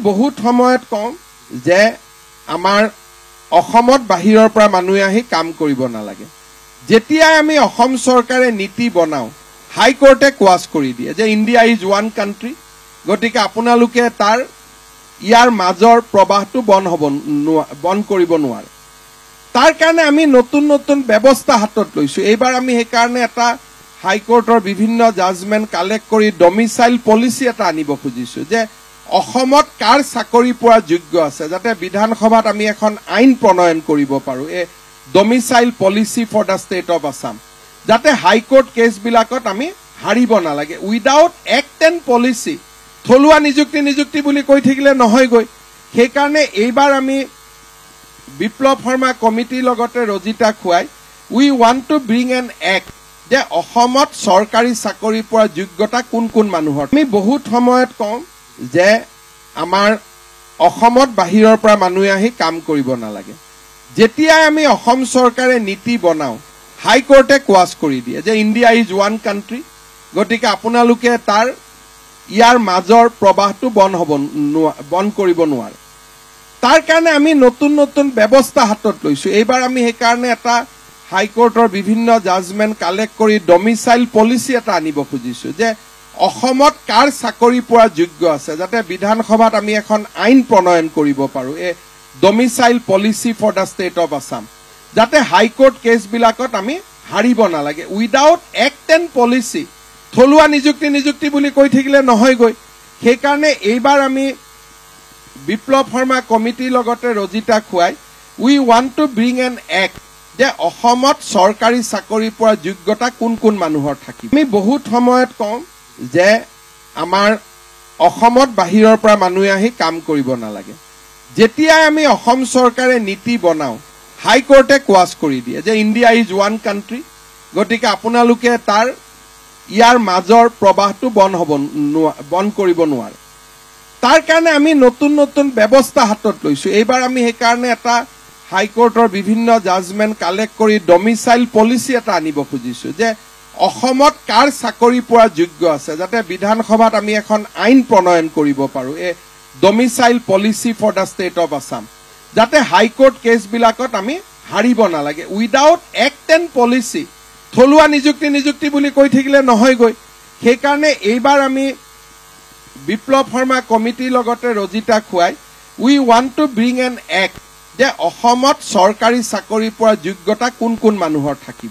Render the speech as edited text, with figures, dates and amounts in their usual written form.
বহুত সময়ত কওঁ যে আমাৰ অসমত বাহিৰৰ পৰা মানুহ আহি কাম কৰিব নালাগে। যেতিয়াই আমি অসম চৰকাৰে নীতি বনাও হাইকোৰ্টে কোৱাছ কৰি দিয়ে যে ইণ্ডিয়া ইজ ওৱান কাণ্ট্ৰি, গতিকে আপোনালোকে তাৰ ইয়াৰ মাজৰ প্ৰবাহটো বন্ধ কৰিব নোৱাৰে। তাৰ কাৰণে আমি নতুন নতুন ব্যৱস্থা হাতত লৈছো। এইবাৰ আমি সেইকাৰণে এটা হাইকোৰ্টৰ বিভিন্ন জাজমেণ্ট কালেক্ট কৰি ডমিচাইল পলিচি এটা আনিব খুজিছো যে অসমত কাৰ চাকৰি পোৱাৰ যোগ্য আছে, যাতে বিধানসভাত আমি এখন আইন প্ৰণয়ন কৰিব পাৰো, এই domicile policy for the state of Assam, যাতে হাইকোৰ্ট কেছবিলাকত আমি হাৰিব নালাগে। উইদাউট এক্ট এণ্ড পলিচি থলুৱা নিযুক্তি বুলি কৈ থাকিলে নহয়গৈ। সেইকাৰণে এইবাৰ আমি বিপ্লৱ শৰ্মা কমিটিৰ লগতে ৰজিতা খুৱাই we want to bring an act যে অসমত চৰকাৰী চাকৰি পোৱাৰ যোগ্যতা কোন কোন মানুহৰ। আমি বহুত সময়ত কওঁ যে আমাৰ অসমত বাহিৰৰ পৰা মানুহ আহি কাম কৰিব নালাগে। যেতিয়াই আমি অসম চৰকাৰে নীতি বনাও হাইকোৰ্টে কোৱাছ কৰি দিয়ে যে ইণ্ডিয়া ইজ ওৱান কাণ্ট্ৰি, গতিকে আপোনালোকে তাৰ ইয়াৰ মাজৰ প্ৰবাহটো বন্ধ কৰিব নোৱাৰে। তাৰ কাৰণে আমি নতুন নতুন ব্যৱস্থা হাতত লৈছো। এইবাৰ আমি সেইকাৰণে এটা হাইকোৰ্টৰ বিভিন্ন জাজমেণ্ট কালেক্ট কৰি ডমিচাইল পলিচি এটা আনিব খুজিছো যে অসমত কাৰ চাকৰি পোৱাৰ যোগ্য আছে, যাতে বিধানসভাত আমি এখন আইন প্ৰণয়ন কৰিব পাৰো, এই domicile policy for the state of Assam, যাতে হাইকোৰ্ট কেছবিলাকত আমি হাৰিব নালাগে। উইদাউট এক্ট এণ্ড পলিচি থলুৱা নিযুক্তি বুলি কৈ থাকিলে নহয়গৈ। সেইকাৰণে এইবাৰ আমি বিপ্লৱ শৰ্মা কমিটিৰ লগতে ৰজিতা খুৱাই we want to bring an act যে অসমত চৰকাৰী চাকৰি পোৱাৰ যোগ্যতা কোন কোন মানুহৰ থাকিব। আমি বহুত সময়ত কওঁ যে আমাৰ অসমত বাহিৰৰ পৰা মানুহ আহি কাম কৰিব নালাগে। যেতিয়াই আমি অসম চৰকাৰে নীতি বনাও হাইকোৰ্টে কোৱাছ কৰি দিয়ে যে ইণ্ডিয়া ইজ ওৱান কাণ্ট্ৰি, গতিকে আপোনালোকে তাৰ ইয়াৰ মাজৰ প্ৰবাহটো বন্ধ কৰিব নোৱাৰে। তাৰ কাৰণে আমি নতুন নতুন ব্যৱস্থা হাতত লৈছো। এইবাৰ আমি সেইকাৰণে এটা হাইকোৰ্টৰ বিভিন্ন জাজমেণ্ট কালেক্ট কৰি ডমিচাইল পলিচি এটা আনিব খুজিছো যে অসমত কাৰ চাকৰি পোৱাৰ যোগ্য আছে, যাতে বিধানসভাত আমি এখন আইন প্ৰণয়ন কৰিব পাৰো, এই domicile policy for the state of Assam, যাতে হাইকোৰ্ট কেছবিলাকত আমি হাৰিব নালাগে। উইদাউট এক্ট এণ্ড পলিচি থলুৱা নিযুক্তি বুলি কৈ থাকিলে নহয়গৈ। সেইকাৰণে এইবাৰ আমি বিপ্লৱ শৰ্মা কমিটিৰ লগতে ৰজিতা খুৱাই we want to bring an act যে অসমত চৰকাৰী চাকৰি পোৱাৰ যোগ্যতা কোন কোন মানুহৰ থাকিব।